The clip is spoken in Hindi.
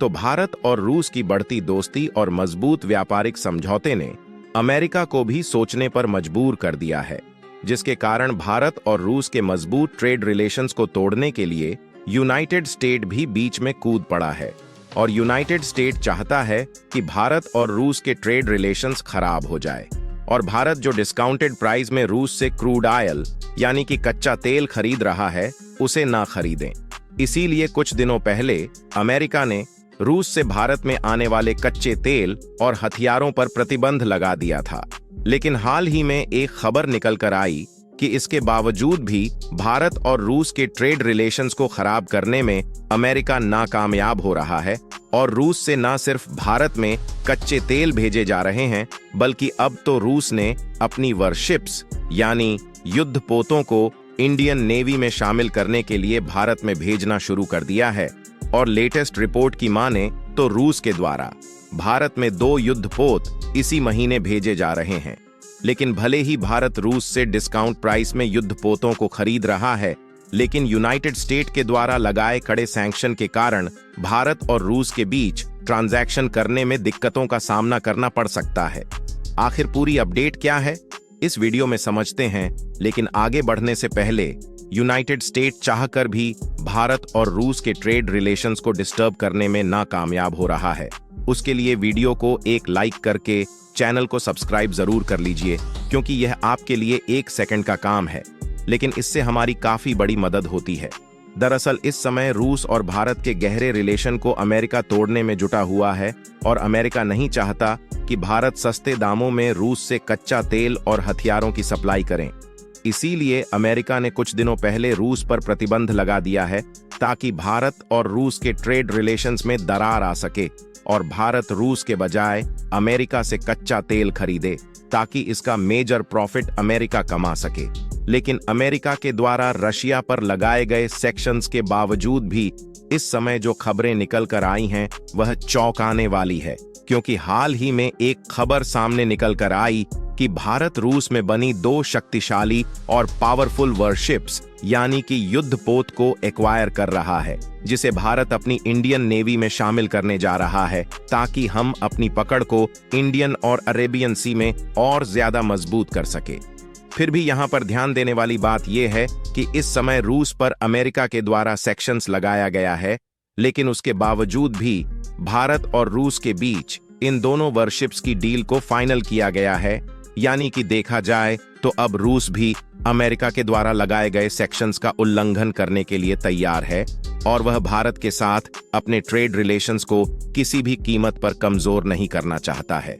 तो भारत और रूस की बढ़ती दोस्ती और मजबूत व्यापारिक समझौते ने अमेरिका को भी सोचने पर मजबूर कर दिया है, जिसके कारण भारत और रूस के मजबूत ट्रेड रिलेशंस को तोड़ने के लिए यूनाइटेड स्टेट भी बीच में कूद पड़ा है। और यूनाइटेड स्टेट चाहता है कि भारत और रूस के ट्रेड रिलेशंस खराब हो जाए और भारत जो डिस्काउंटेड प्राइस में रूस से क्रूड ऑयल यानी कि कच्चा तेल खरीद रहा है उसे ना खरीदें। इसीलिए कुछ दिनों पहले अमेरिका ने रूस से भारत में आने वाले कच्चे तेल और हथियारों पर प्रतिबंध लगा दिया था। लेकिन हाल ही में एक खबर निकल कर आई कि इसके बावजूद भी भारत और रूस के ट्रेड रिलेशंस को खराब करने में अमेरिका नाकामयाब हो रहा है और रूस से न सिर्फ भारत में कच्चे तेल भेजे जा रहे हैं, बल्कि अब तो रूस ने अपनी वॉरशिप्स यानी युद्धपोतों को इंडियन नेवी में शामिल करने के लिए भारत में भेजना शुरू कर दिया है। और लेटेस्ट रिपोर्ट की माने तो रूस के द्वारा भारत में 2 युद्धपोत इसी महीने भेजे जा रहे हैं। लेकिन भले ही भारत रूस से डिस्काउंट प्राइस में युद्धपोतों को खरीद रहा है, लेकिन यूनाइटेड स्टेट के द्वारा लगाए कड़े सैंक्शन के कारण भारत और रूस के बीच ट्रांजैक्शन करने में दिक्कतों का सामना करना पड़ सकता है। आखिर पूरी अपडेट क्या है, इस वीडियो में समझते हैं। लेकिन आगे बढ़ने से पहले यूनाइटेड स्टेट चाहकर भी भारत और रूस के ट्रेड रिलेशंस को डिस्टर्ब करने में नाकामयाब हो रहा है। उसके लिए वीडियो को एक लाइक करके चैनल को सब्सक्राइब जरूर कर लीजिए, क्योंकि यह आपके लिए 1 सेकंड का काम है, लेकिन इससे हमारी काफी बड़ी मदद होती है। दरअसल इस समय रूस और भारत के गहरे रिलेशन को अमेरिका तोड़ने में जुटा हुआ है और अमेरिका नहीं चाहता कि भारत सस्ते दामों में रूस से कच्चा तेल और हथियारों की सप्लाई करें। इसीलिए अमेरिका ने कुछ दिनों पहले रूस पर प्रतिबंध लगा दिया है, ताकि भारत और रूस के ट्रेड रिलेशंस में दरार आ सके और भारत रूस के बजाय अमेरिका से कच्चा तेल खरीदे, ताकि इसका मेजर प्रॉफिट अमेरिका कमा सके। लेकिन अमेरिका के द्वारा रशिया पर लगाए गए सेक्शंस के बावजूद भी इस समय जो खबरें निकल कर आई हैं वह चौंकाने वाली है, क्योंकि हाल ही में एक खबर सामने निकल कर आई कि भारत रूस में बनी 2 शक्तिशाली और पावरफुल वॉरशिप्स यानी कि युद्धपोत को एक्वायर कर रहा है, जिसे भारत अपनी इंडियन नेवी में शामिल करने जा रहा है, ताकि हम अपनी पकड़ को इंडियन और अरेबियन सी में और ज्यादा मजबूत कर सके। फिर भी यहाँ पर ध्यान देने वाली बात यह है कि इस समय रूस पर अमेरिका के द्वारा सैंक्शंस लगाया गया है, लेकिन उसके बावजूद भी भारत और रूस के बीच इन दोनों वॉरशिप्स की डील को फाइनल किया गया है। यानी कि देखा जाए तो अब रूस भी अमेरिका के द्वारा लगाए गए सेक्शंस का उल्लंघन करने के लिए तैयार है और वह भारत के साथ अपने ट्रेड रिलेशंस को किसी भी कीमत पर कमजोर नहीं करना चाहता है।